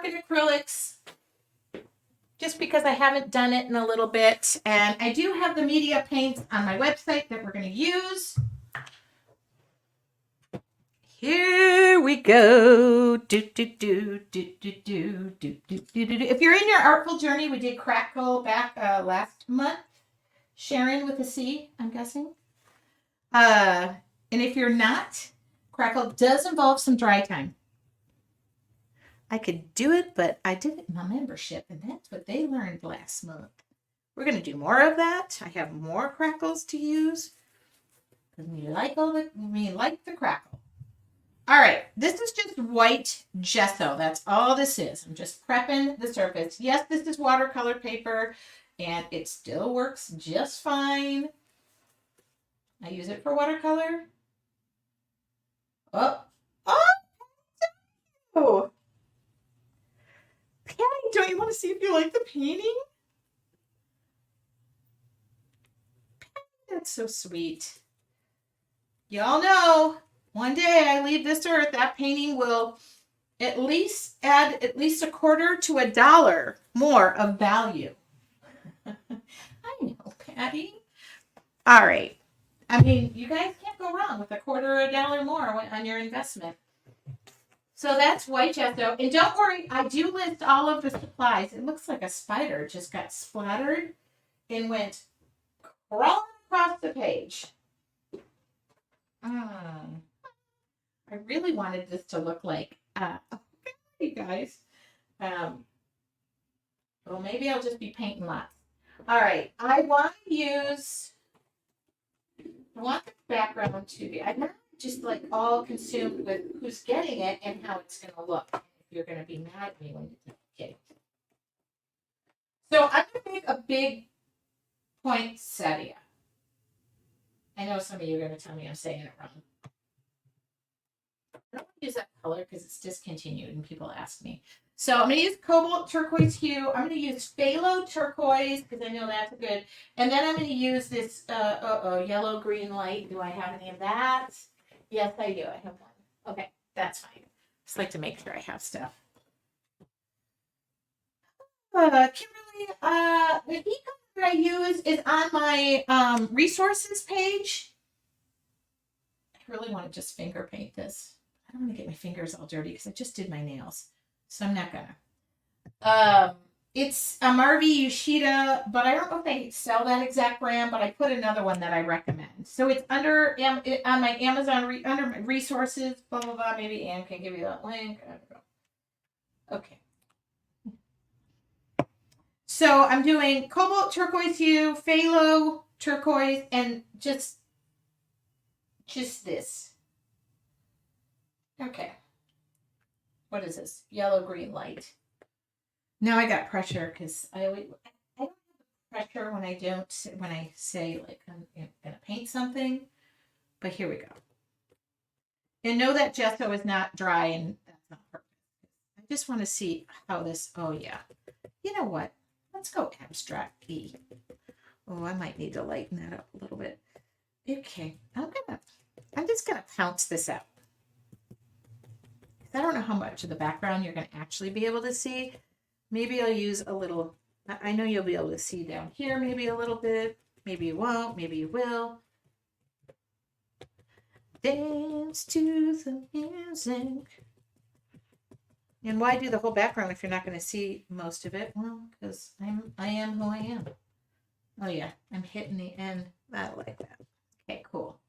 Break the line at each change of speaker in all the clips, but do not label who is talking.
doing acrylics just because I haven't done it in a little bit. And I do have the media paints on my website that we're going to use. Here we go. If you're in your artful journey, we did Crackle back last month. Sharon with a C, I'm guessing. And if you're not, Crackle does involve some dry time. I could do it, but I did it in my membership, and that's what they learned last month. We're going to do more of that. I have more crackles to use because we like the crackle. All right, this is just white gesso. That's all this is. I'm just prepping the surface. Yes, this is watercolor paper, and it still works just fine. I use it for watercolor. Oh. Patty, don't you want to see if you like the painting? Patty, that's so sweet. Y'all know, one day I leave this earth, that painting will at least add at least $0.25 to $1 more of value. I know, Patty. All right. I mean, you guys can't go wrong with $0.25 or $1 more on your investment. So that's white gesso. And don't worry, I do list all of the supplies. It looks like a spider just got splattered and went crawling across the page. I really wanted this to look like, you guys. Well, maybe I'll just be painting lots. All right, I want the background to be, I'm not just like all consumed with who's getting it and how it's going to look. If you're going to be mad at me when you get it. So I'm going to make a big poinsettia. I know some of you are going to tell me I'm saying it wrong. I don't want to use that color because it's discontinued and people ask me. So I'm going to use cobalt turquoise hue. I'm going to use phthalo turquoise because I know that's good. And then I'm going to use this yellow green light. Do I have any of that? Yes, I do. I have one. Okay, that's fine. Just like to make sure I have stuff. Kimberly, the e-color that I use is on my resources page. I really want to just finger paint this. I don't want to get my fingers all dirty because I just did my nails. So I'm not gonna. It's a Marvi Yoshida, but I don't know if they sell that exact brand, but I put another one that I recommend. So it's under on my Amazon under my resources, blah blah blah. Maybe Anne can give you that link. I don't know. Okay. So I'm doing cobalt turquoise hue, phthalo turquoise, and just this. Okay. What is this? Yellow green light. Now I got pressure because I don't have pressure when I say like I'm gonna paint something. But here we go. And know that gesso is not dry and that's not perfect. I just want to see how this. Oh yeah. You know what? Let's go abstract E. Oh, I might need to lighten that up a little bit. Okay, I'm just gonna pounce this out. I don't know how much of the background you're gonna actually be able to see. Maybe I'll use a little. I know you'll be able to see down here, maybe a little bit. Maybe you won't. Maybe you will. Dance to the music. And why do the whole background if you're not going to see most of it? Well, because I am who I am. Oh yeah, I'm hitting the end. I like that. Okay, cool.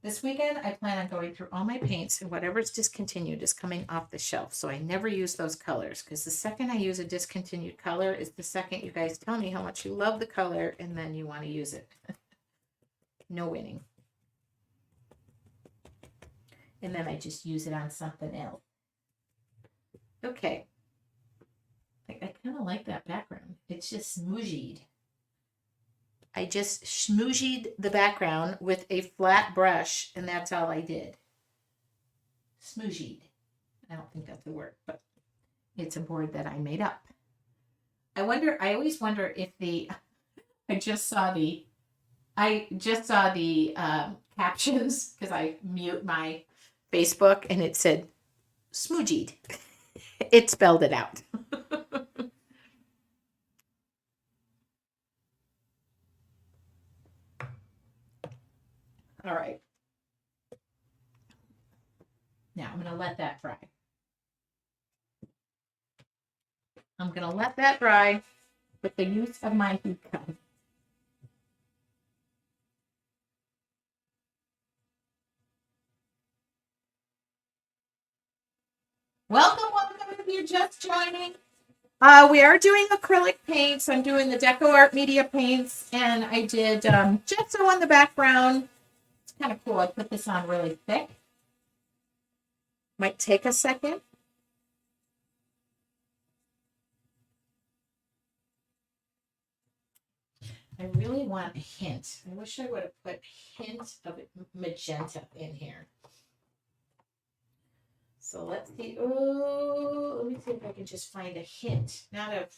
This weekend, I plan on going through all my paints and whatever's discontinued is coming off the shelf. So I never use those colors because the second I use a discontinued color is the second you guys tell me how much you love the color and then you want to use it. No winning. And then I just use it on something else. Okay. I kind of like that background. It's just smooshied. I just smooshied the background with a flat brush, and that's all I did. Smooshied. I don't think that's a word, but it's a word that I made up. I always wonder if I just saw the captions because I mute my Facebook, and it said, smoogied. It spelled it out. All right. Now I'm going to let that dry. I'm going to let that dry with the use of my heat gun. Welcome if you're just joining. We are doing acrylic paints. I'm doing the Deco Art Media paints, and I did gesso on the background. It's kind of cool. I put this on really thick. Might take a second. I really want a hint. I wish I would have put hint of magenta in here. So let's see. Oh, let me see if I can just find a hint. Not of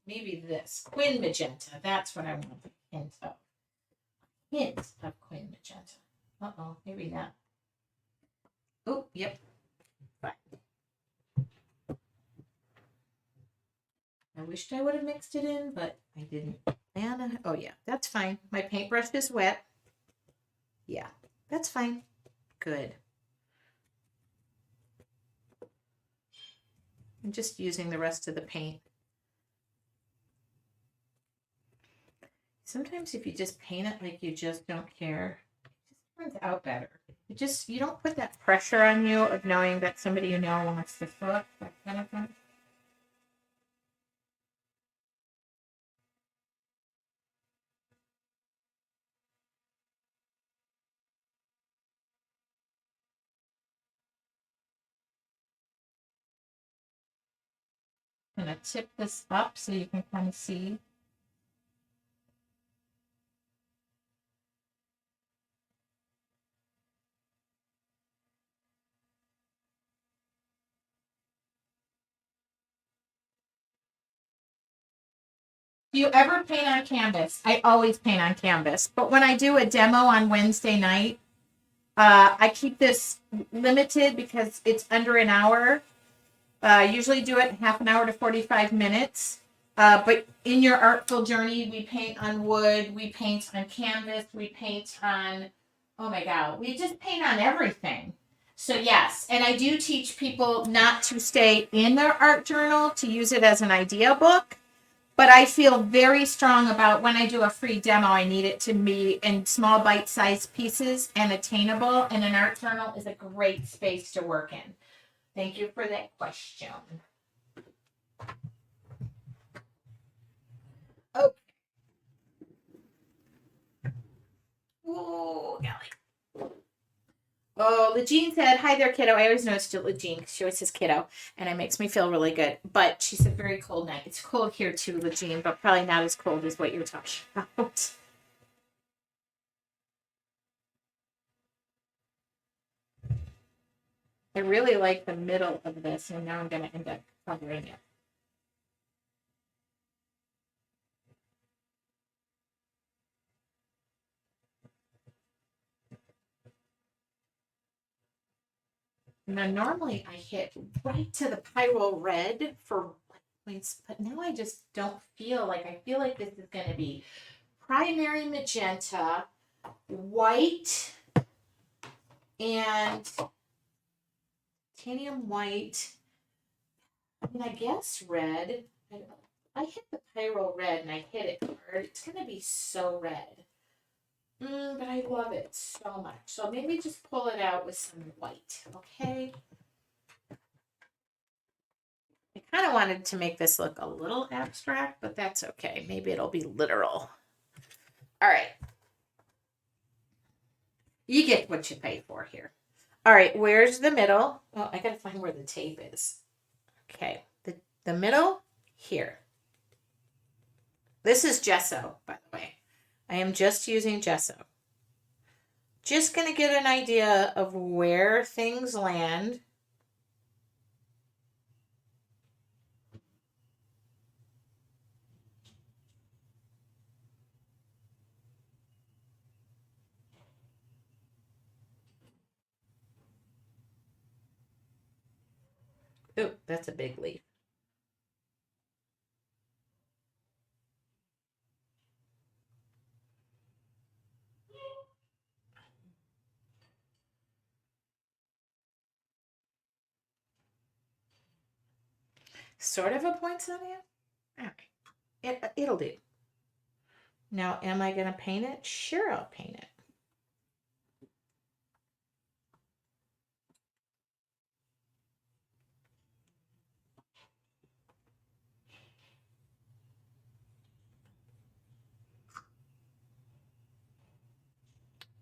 maybe this. Quin magenta. That's what I want a hint of. Hint of quin magenta. Uh-oh, maybe not. Oh, yep. Fine. I wished I would have mixed it in, but I didn't. And, oh yeah, that's fine. My paintbrush is wet. Yeah, that's fine. Good. I'm just using the rest of the paint. Sometimes if you just paint it like you just don't care, it just turns out better. You don't put that pressure on you of knowing that somebody you know wants this book, that kind of thing. I'm gonna tip this up so you can kind of see. Do you ever paint on canvas? I always paint on canvas, but when I do a demo on Wednesday night, I keep this limited because it's under an hour. I usually do it half an hour to 45 minutes. But in your artful journey, we paint on wood, we paint on canvas, we paint on, oh my God, we just paint on everything. So yes, and I do teach people not to stay in their art journal, to use it as an idea book. But I feel very strong about when I do a free demo, I need it to be in small bite-sized pieces and attainable. And an art journal is a great space to work in. Thank you for that question. Oh. Ooh, golly. Oh, Legine said, hi there, kiddo. I always know it's Legine because she always says kiddo, and it makes me feel really good. But she said, very cold night. It's cold here too, Legine, but probably not as cold as what you're talking about. I really like the middle of this, and now I'm going to end up covering it. Now, normally I hit right to the Pyro red for points, but now I just don't feel like, I feel like this is going to be primary magenta, white, and titanium white, and I guess red. I hit the Pyro red and I hit it hard. It's going to be so red. But I love it so much. So maybe just pull it out with some white, okay? I kind of wanted to make this look a little abstract, but that's okay. Maybe it'll be literal. All right. You get what you pay for here. All right, where's the middle? Oh, I got to find where the tape is. Okay, the middle here. This is gesso, by the way. I am just using gesso. Just going to get an idea of where things land. Oh, that's a big leaf. Sort of a poinsettia. Okay. It'll do. Now, am I going to paint it? Sure, I'll paint it.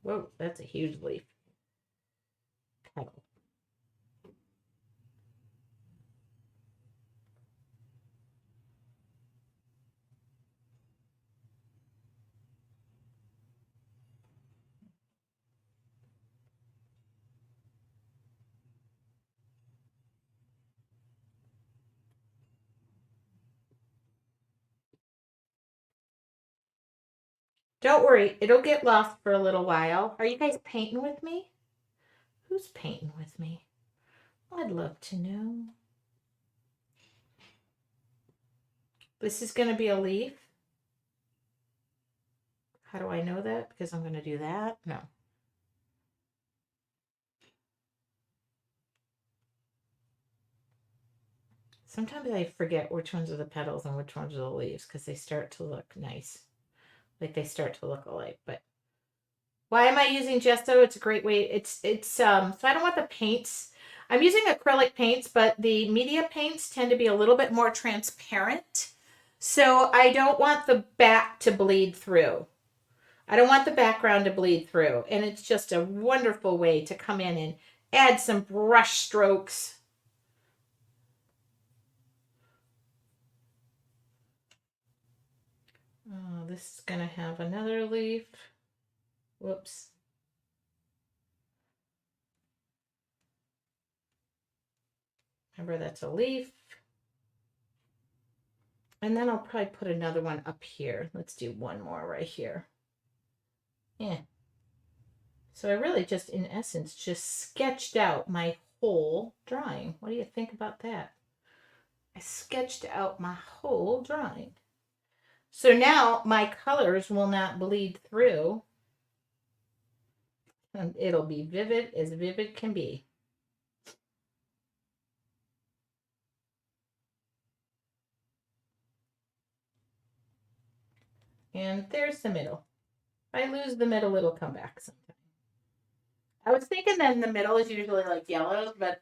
Whoa, that's a huge leaf. Petal. Don't worry, it'll get lost for a little while. Are you guys painting with me? Who's painting with me? I'd love to know. This is going to be a leaf. How do I know that? Because I'm going to do that? No. Sometimes I forget which ones are the petals and which ones are the leaves because they start to look nice. Like they start to look alike. But why am I using gesso? It's a great way. So I don't want the paints. I'm using acrylic paints, but the media paints tend to be a little bit more transparent. So I don't want the back to bleed through. I don't want the background to bleed through. And it's just a wonderful way to come in and add some brush strokes. Oh, this is going to have another leaf. Whoops. Remember, that's a leaf. And then I'll probably put another one up here. Let's do one more right here. Yeah. So I really just, in essence, just sketched out my whole drawing. What do you think about that? I sketched out my whole drawing. So now my colors will not bleed through. And it'll be vivid as vivid can be. And there's the middle. If I lose the middle, it'll come back sometime. I was thinking that in the middle is usually like yellows, but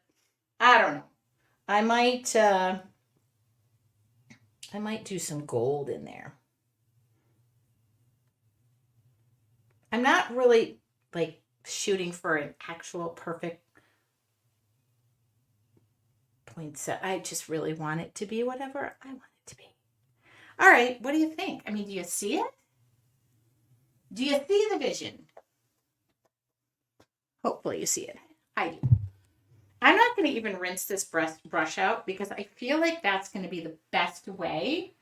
I don't know. I might do some gold in there. I'm not really like shooting for an actual perfect poinsettia. I just really want it to be whatever I want it to be. All right, what do you think? I mean, do you see it? Do you see the vision? Hopefully you see it. I do. I'm not going to even rinse this brush out because I feel like that's going to be the best way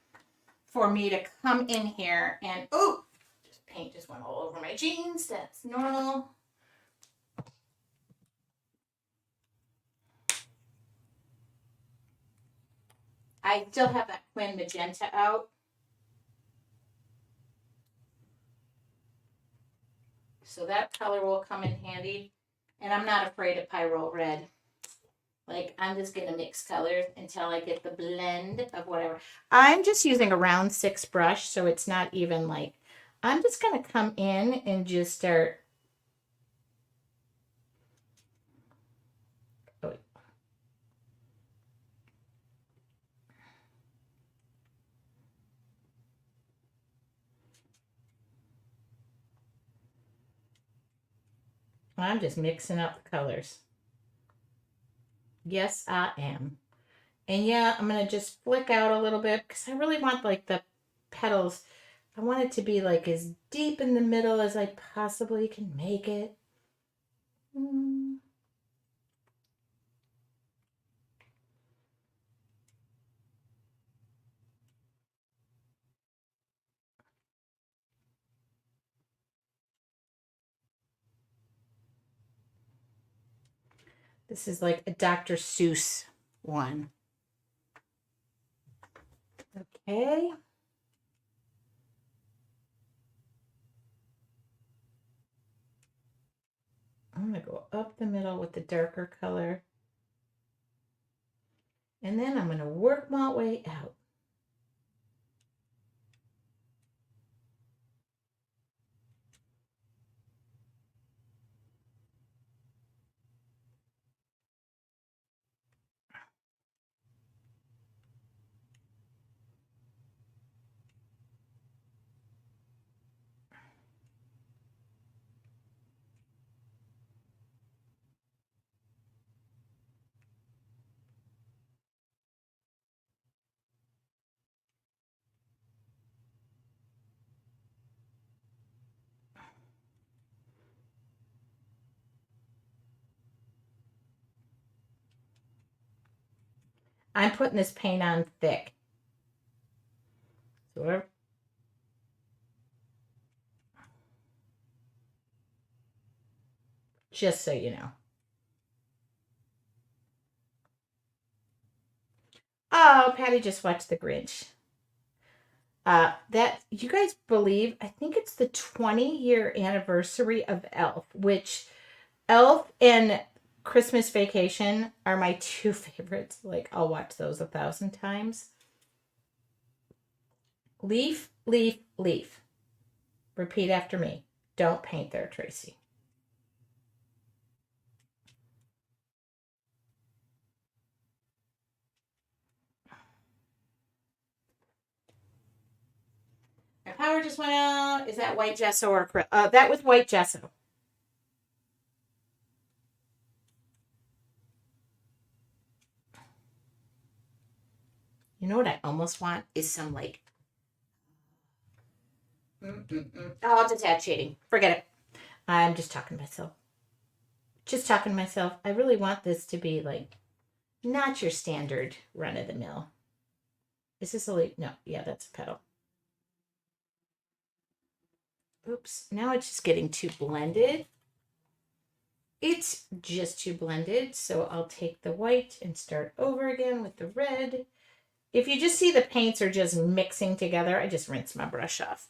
for me to come in here and, oh, just paint just went all over my jeans. That's normal. I still have that Quinn magenta out. So that color will come in handy. And I'm not afraid of Pyrrole Red. Like, I'm just going to mix colors until I get the blend of whatever. I'm just using a round 6 brush, so it's not even like, I'm just going to come in and just start. Oh. I'm just mixing up the colors. Yes, I am. And yeah, I'm going to just flick out a little bit because I really want like the petals. I want it to be like as deep in the middle as I possibly can make it. This is like a Dr. Seuss one. Okay. I'm going to go up the middle with the darker color. And then I'm going to work my way out. I'm putting this paint on thick. So just so you know. Oh, Patty just watched The Grinch. That you guys believe, I think it's the 20-year anniversary of Elf, which Elf and Christmas Vacation are my two favorites. Like, I'll watch those 1,000 times. Leaf, leaf, leaf. Repeat after me. Don't paint there, Tracy. My power just went out. Is that white gesso or acrylic? That was white gesso. You know what I almost want is some like Oh, detach shading. Forget it. I'm just talking to myself. Just talking to myself. I really want this to be like not your standard run of the mill. Is this a leaf? No, yeah, that's a petal. Oops, now it's just getting too blended. It's just too blended, so I'll take the white and start over again with the red. If you just see the paints are just mixing together, I just rinse my brush off.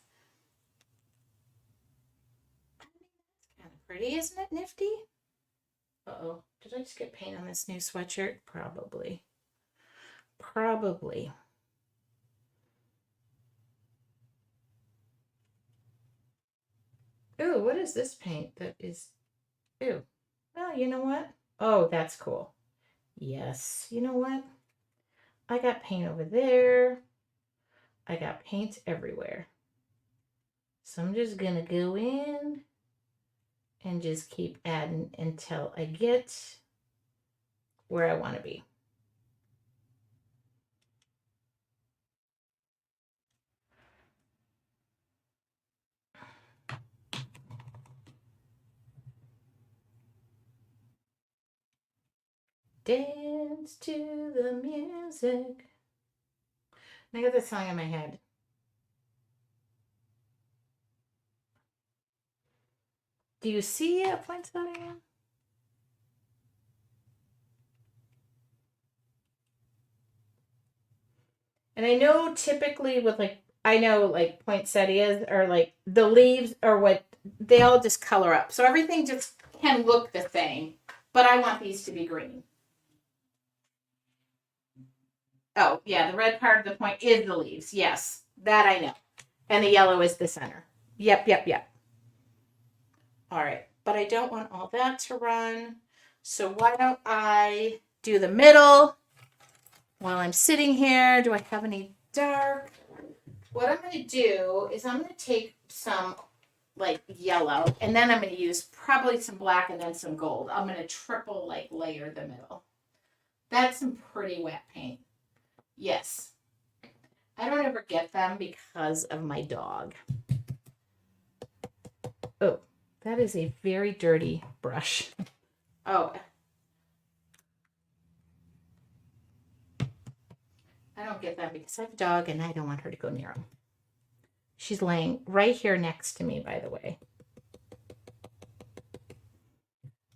Kind of pretty, isn't it, nifty? Uh-oh, did I just get paint on this new sweatshirt? Probably. Probably. Ooh, what is this paint that is... Ooh. Well, you know what? Oh, that's cool. Yes. You know what? I got paint over there. I got paint everywhere. So I'm just going to go in and just keep adding until I get where I want to be. Dance to the music. I got this song in my head. Do you see a poinsettia? And I know typically with like poinsettias or like the leaves or what they all just color up. So everything just can look the same. But I want these to be green. Oh, yeah, the red part of the point is the leaves. Yes, that I know. And the yellow is the center. Yep, yep, yep. All right, but I don't want all that to run. So why don't I do the middle while I'm sitting here? Do I have any dark? What I'm going to do is I'm going to take some like yellow and then I'm going to use probably some black and then some gold. I'm going to triple like layer the middle. That's some pretty wet paint. Yes. I don't ever get them because of my dog. Oh, that is a very dirty brush. Oh. I don't get them because I have a dog and I don't want her to go near them. She's laying right here next to me, by the way.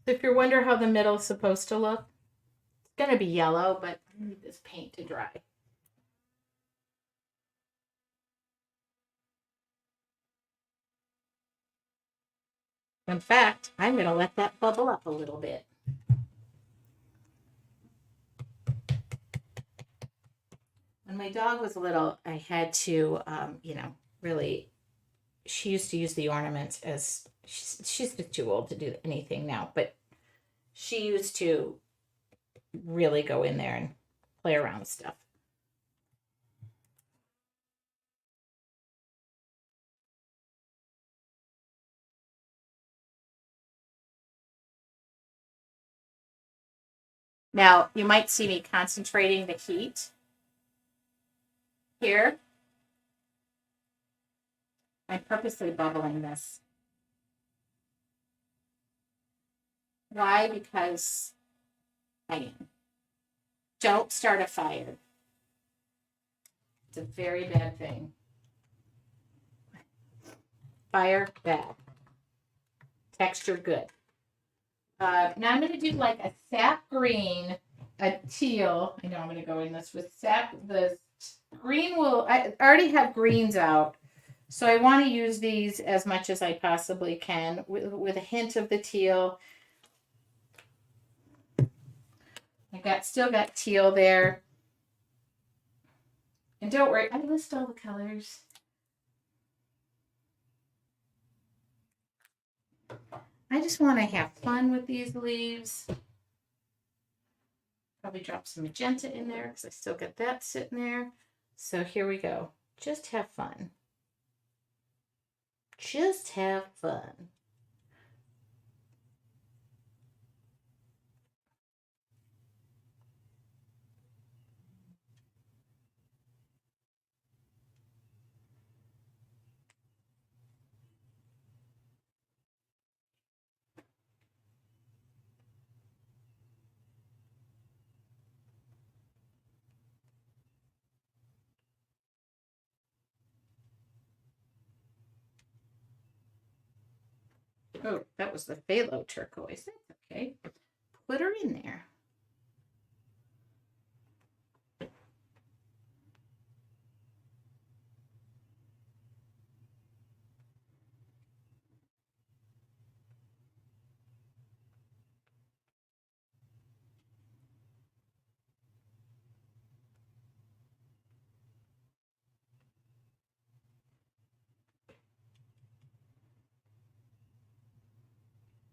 So if you wonder how the middle is supposed to look, it's going to be yellow, but I need this paint to dry. In fact, I'm going to let that bubble up a little bit. When my dog was little, I had to, really, she used to use the ornaments as, she's too old to do anything now, but she used to really go in there and play around with stuff. Now, you might see me concentrating the heat here. I'm purposely bubbling this. Why? Because I am. Don't start a fire. It's a very bad thing. Fire, bad. Texture, good. Now I'm going to do like a sap green, a teal. I know I'm going to go in this with sap. The green I already have greens out. So I want to use these as much as I possibly can with a hint of the teal. Still got teal there. And don't worry, I list all the colors. I just want to have fun with these leaves. Probably drop some magenta in there because I still got that sitting there. So here we go. Just have fun. Just have fun. Oh, that was the phthalo turquoise. That's okay. Put her in there.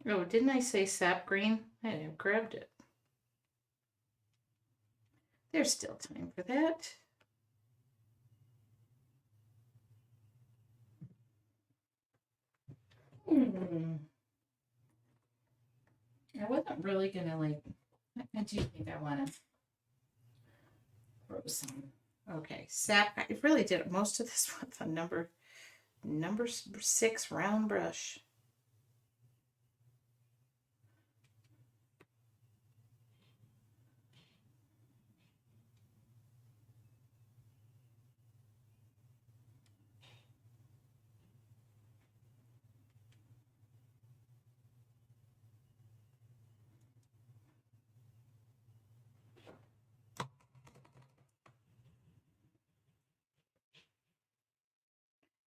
Oh, didn't I say sap green? I have grabbed it. There's still time for that. I wasn't really gonna I do think I want to throw some. Okay, sap. I really did most of this with a number 6 round brush.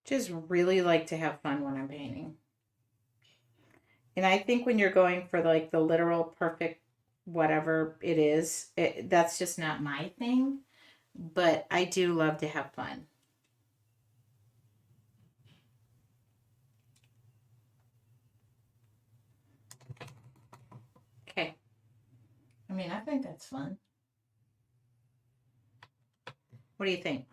Just really like to have fun when I'm painting. And I think when you're going for like the literal perfect whatever it is, that's just not my thing. But I do love to have fun. Okay. I mean, I think that's fun. What do you think?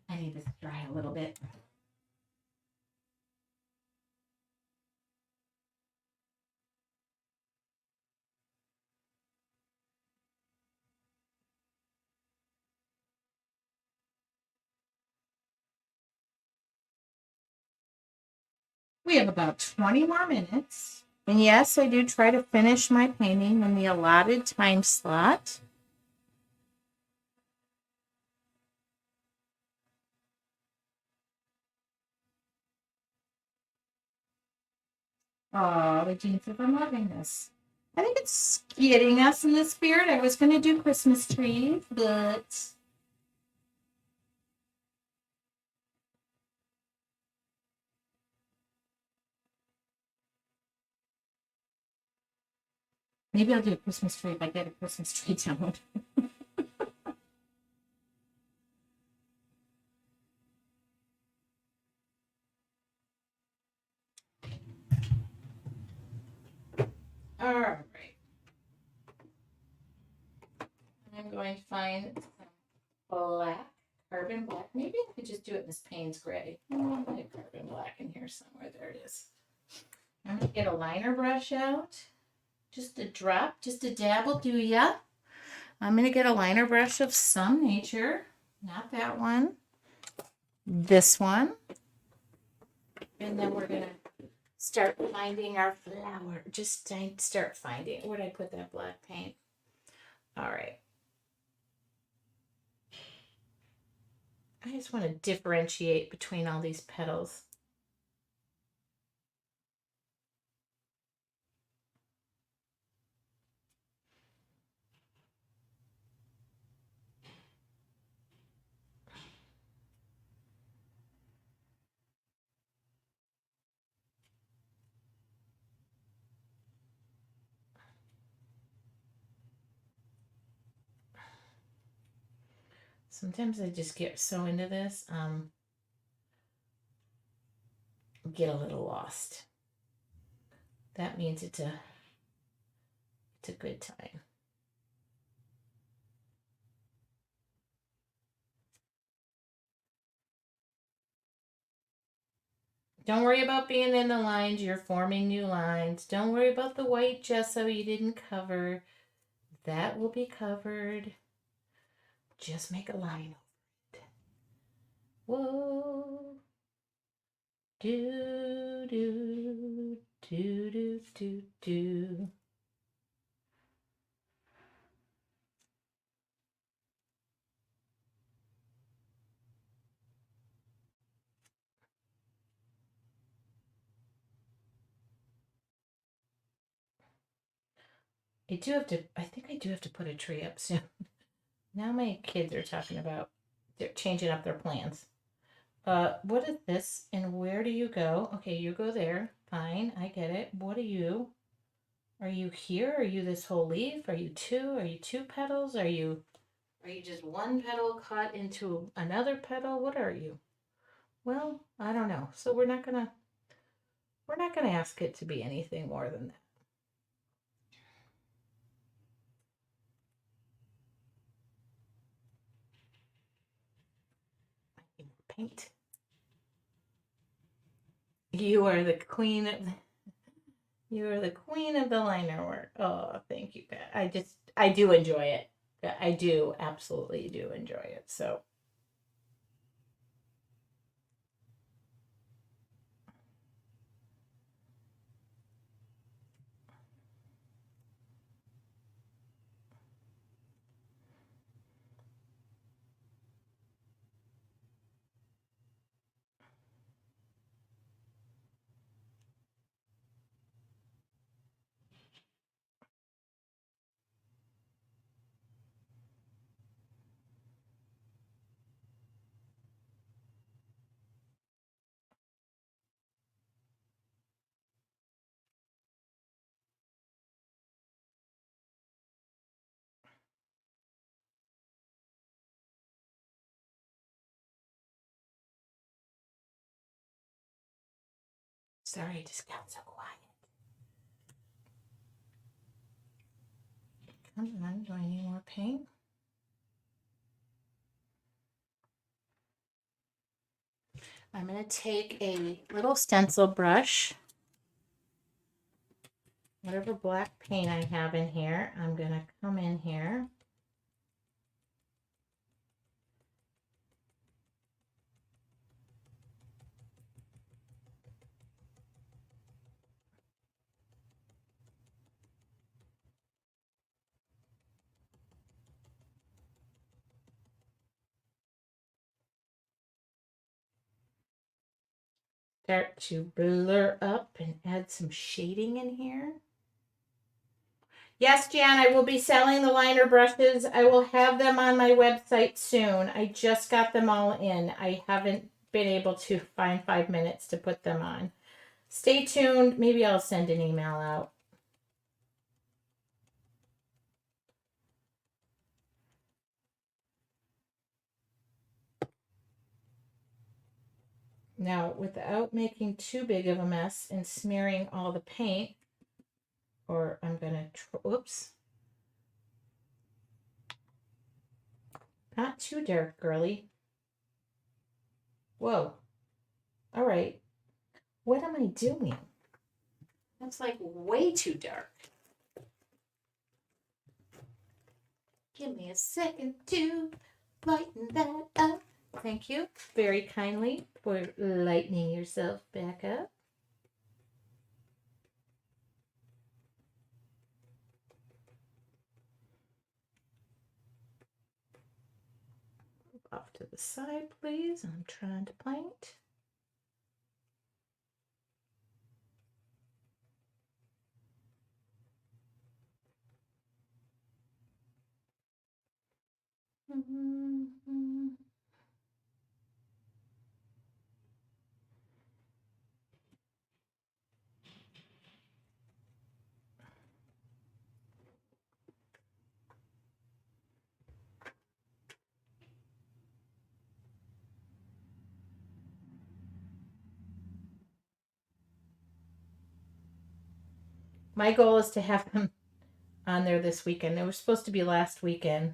I need this to dry a little bit. We have about 20 more minutes. And yes, I do try to finish my painting in the allotted time slot. Oh, the jeans says I'm loving this. I think it's getting us in the spirit. I was going to do Christmas trees, but maybe I'll do a Christmas tree if I get a Christmas tree down. All right. I'm going to find some black, carbon black. Maybe I could just do it in this Payne's gray. I have carbon black in here somewhere. There it is. I'm going to get a liner brush out. Just a drop, just a dab will do ya. I'm going to get a liner brush of some nature. Not that one. This one. And then we're going to start finding our flower. Just start finding. Where did I put that black paint? All right. I just want to differentiate between all these petals. Sometimes I just get so into this, get a little lost. That means it's a good time. Don't worry about being in the lines. You're forming new lines. Don't worry about the white gesso you didn't cover. That will be covered. Just make a line over it. Whoa. Do, do, do, do, do, do. I think I do have to put a tree up soon. Now my kids are talking about, they're changing up their plans. What is this and where do you go? Okay, you go there. Fine, I get it. What are you? Are you here? Are you this whole leaf? Are you two? Are you two petals? Are you just one petal cut into another petal? What are you? Well, I don't know. So we're not gonna ask it to be anything more than that. Paint. You are the queen of you are the queen of the liner work. Oh, thank you, Pat. I do enjoy it. I do absolutely do enjoy it. So sorry, I just got so quiet. Come on, do I need more paint? I'm going to take a little stencil brush, whatever black paint I have in here. I'm going to come in here. Start to blur up and add some shading in here. Yes, Jan, I will be selling the liner brushes. I will have them on my website soon. I just got them all in. I haven't been able to find 5 minutes to put them on. Stay tuned. Maybe I'll send an email out. Now, without making too big of a mess and smearing all the paint, or I'm going to, whoops. Not too dark, girly. Whoa. All right. What am I doing? That's like way too dark. Give me a second to lighten that up. Thank you very kindly for lightening yourself back up. Off to the side, please. I'm trying to paint. My goal is to have them on there this weekend. They were supposed to be last weekend.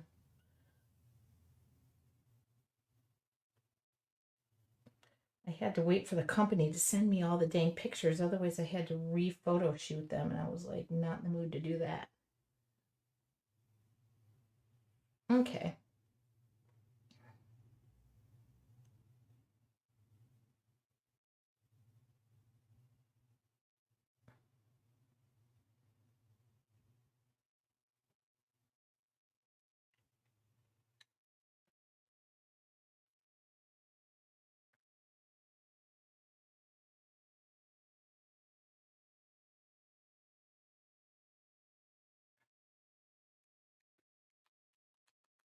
I had to wait for the company to send me all the dang pictures. Otherwise, I had to re-photo shoot them. And I was like, not in the mood to do that. Okay.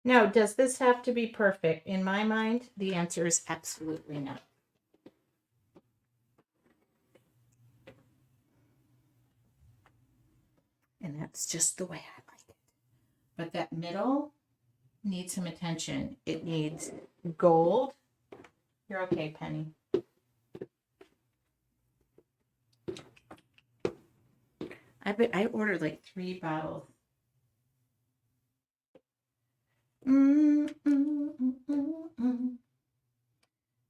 Now, does this have to be perfect? In my mind, the answer is absolutely not. And that's just the way I like it. But that middle needs some attention. It needs gold. You're okay, Penny. I ordered like 3 bottles.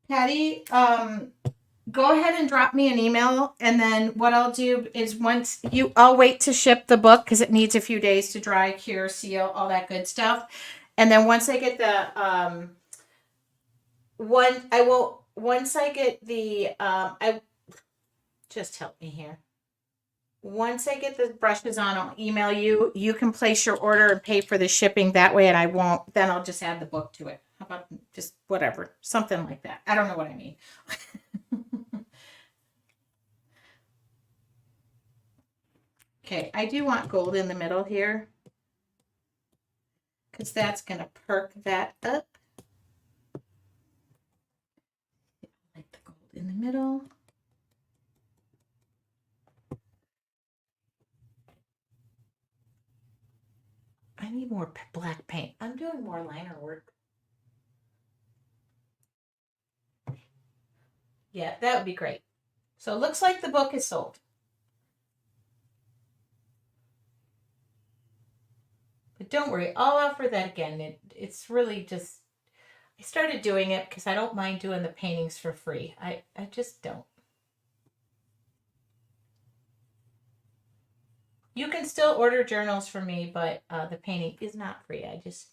Patty, go ahead and drop me an email, and then what I'll do is I'll wait to ship the book because it needs a few days to dry, cure, seal, all that good stuff. And then once I get the once I get the I just help me here. Once I get the brushes on, I'll email you. You can place your order and pay for the shipping that way, and I won't. Then I'll just add the book to it. How about just whatever, something like that? I don't know what I mean. Okay, I do want gold in the middle here because that's going to perk that up. I like the gold in the middle. I need more black paint. I'm doing more liner work. Yeah, that would be great. So it looks like the book is sold. But don't worry, I'll offer that again. It's really just, I started doing it because I don't mind doing the paintings for free. I just don't. You can still order journals from me, but the painting is not free. I just,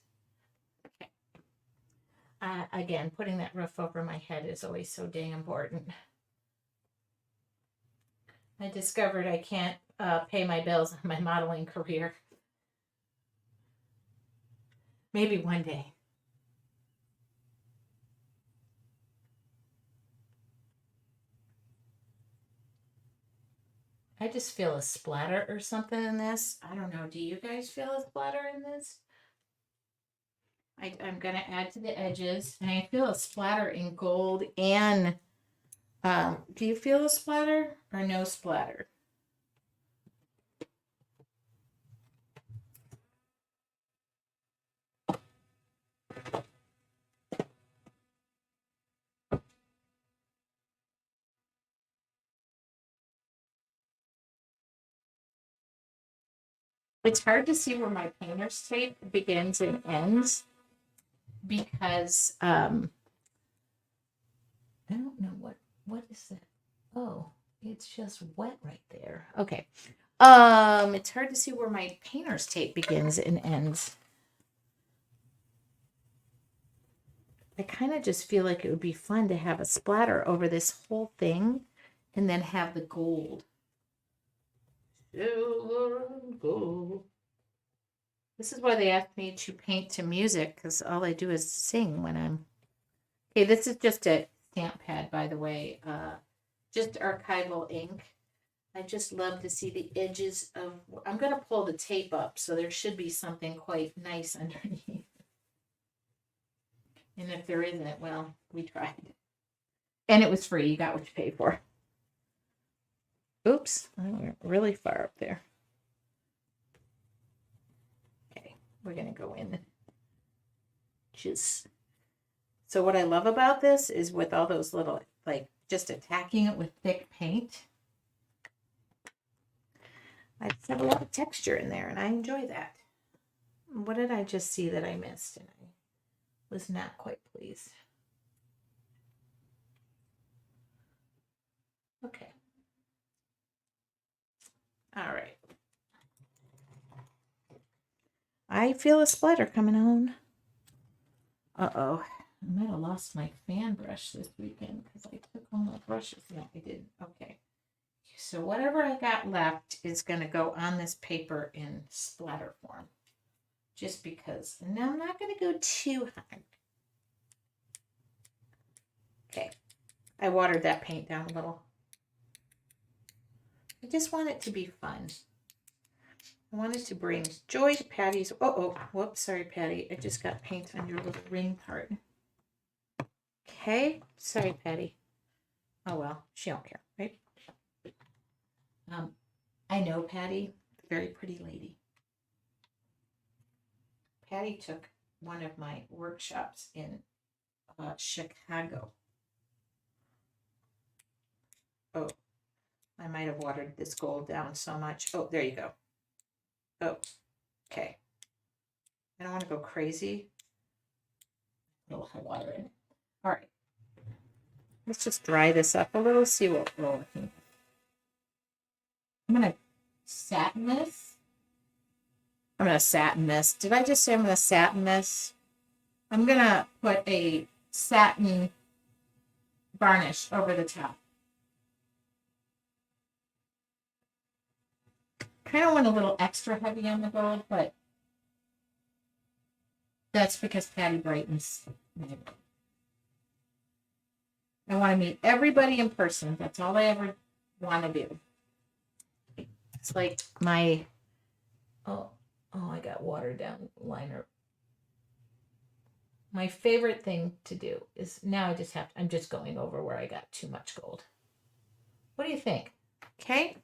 again, putting that roof over my head is always so dang important. I discovered I can't pay my bills on my modeling career. Maybe one day. I just feel a splatter or something in this. I don't know. Do you guys feel a splatter in this? I'm going to add to the edges. And I feel a splatter in gold and do you feel a splatter or no splatter? It's hard to see where my painter's tape begins and ends because I don't know what is that. Oh, it's just wet right there. Okay. It's hard to see where my painter's tape begins and ends. I kind of just feel like it would be fun to have a splatter over this whole thing and then have the gold. Silver and gold. This is why they asked me to paint to music, because all I do is sing when I'm... Okay, this is just a stamp pad, by the way. Just archival ink. I just love to see the edges of... I'm going to pull the tape up, so there should be something quite nice underneath. And if there isn't, well, we tried. And it was free. You got what you paid for. Oops, I went really far up there. Okay, we're going to go in. Just... So what I love about this is with all those little, like, just attacking it with thick paint. I just have a lot of texture in there, and I enjoy that. What did I just see that I missed? And I was not quite pleased. Okay. All right. I feel a splatter coming on. Uh-oh. I might have lost my fan brush this weekend because I took all my brushes. No, I didn't. Okay. So whatever I got left is going to go on this paper in splatter form. Just because. And now I'm not going to go too hard. Okay. I watered that paint down a little. I just want it to be fun. I wanted to bring joy to Patty's. Oh, whoops. Sorry, Patty. I just got paint on your little ring part. Okay, sorry, Patty. Oh well, she don't care, right? I know Patty, very pretty lady. Patty took one of my workshops in Chicago. Oh, I might have watered this gold down so much. Oh, there you go. Oh, okay. I don't want to go crazy. A little high water in it. All right. Let's just dry this up a little, see what we're looking. I'm going to satin this. I'm going to satin this. Did I just say I'm going to satin this? I'm going to put a satin varnish over the top. Kind of went a little extra heavy on the gold, but that's because Patty brightens. I want to meet everybody in person. That's all I ever want to do. It's like my, oh, I got watered down liner. My favorite thing to do is now I'm just going over where I got too much gold. What do you think? Okay.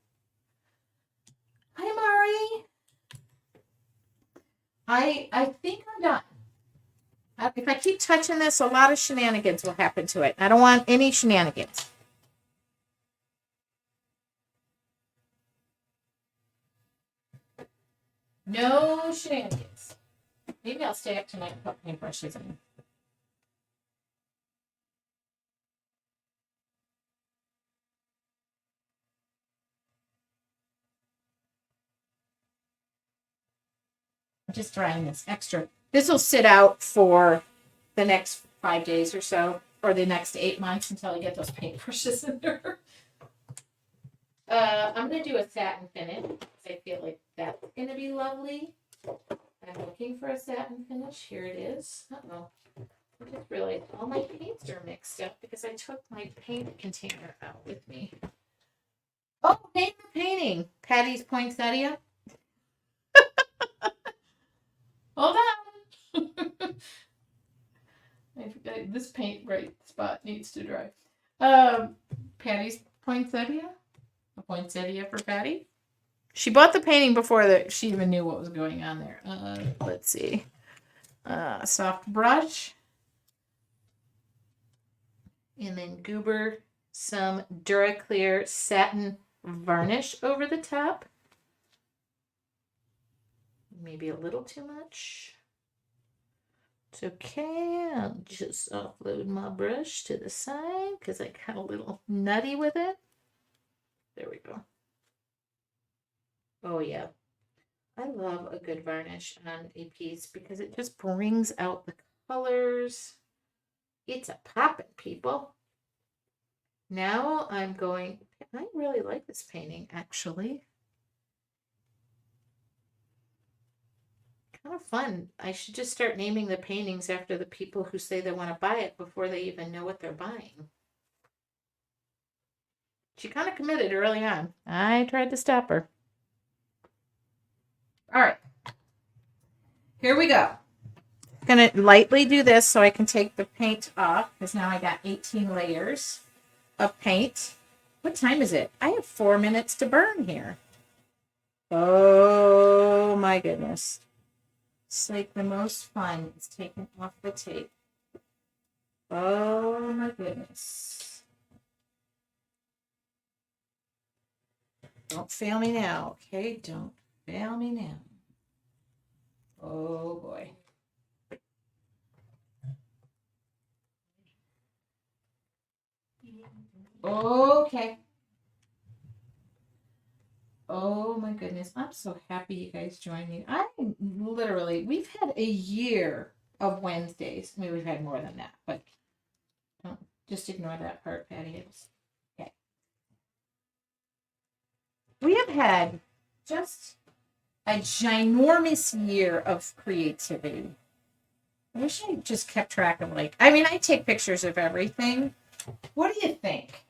Hi, Mari. I think I'm done. If I keep touching this, a lot of shenanigans will happen to it. I don't want any shenanigans. No shenanigans. Maybe I'll stay up tonight and put paintbrushes in. I'm just drying this extra. This will sit out for the next 5 days or so, or the next 8 months until I get those paintbrushes in there. I'm going to do a satin finish. I feel like that's going to be lovely. I'm looking for a satin finish. Here it is. Uh-oh. I just realized all my paints are mixed up because I took my paint container out with me. Oh, name the painting. Patty's Poinsettia. Hold on. This paint right spot needs to dry. Patty's Poinsettia. A poinsettia for Patty. She bought the painting before she even knew what was going on there. Let's see. Soft brush. And then goober some Duraclear satin varnish over the top. Maybe a little too much. It's okay. I'll just offload my brush to the side because I got a little nutty with it. There we go. Oh, yeah. I love a good varnish on a piece because it just brings out the colors. It's a poppin', people. Now I'm going, I really like this painting, actually. Kind of fun. I should just start naming the paintings after the people who say they want to buy it before they even know what they're buying. She kind of committed early on. I tried to stop her. All right. Here we go. I'm going to lightly do this so I can take the paint off because now I got 18 layers of paint. What time is it? I have 4 minutes to burn here. Oh my goodness. It's like the most fun is taking off the tape. Oh my goodness. Don't fail me now, okay? Don't fail me now. Oh boy. Okay. Oh my goodness. I'm so happy you guys joined me. We've had a year of Wednesdays. I mean, we've had more than that, but don't just ignore that part, Patty. Okay. We have had just a ginormous year of creativity. I wish I just kept track of I take pictures of everything. What do you think?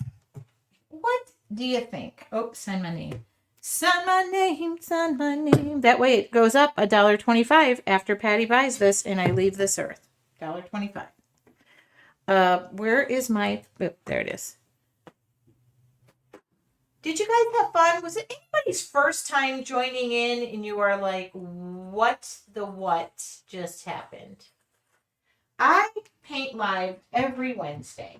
What do you think? Oh, sign my name. Sign my name, sign my name. That way it goes up $1.25 after Patty buys this and I leave this earth. $1.25. Where is my... Oh, there it is. Did you guys have fun? Was it anybody's first time joining in and you are like, what just happened? I paint live every Wednesday.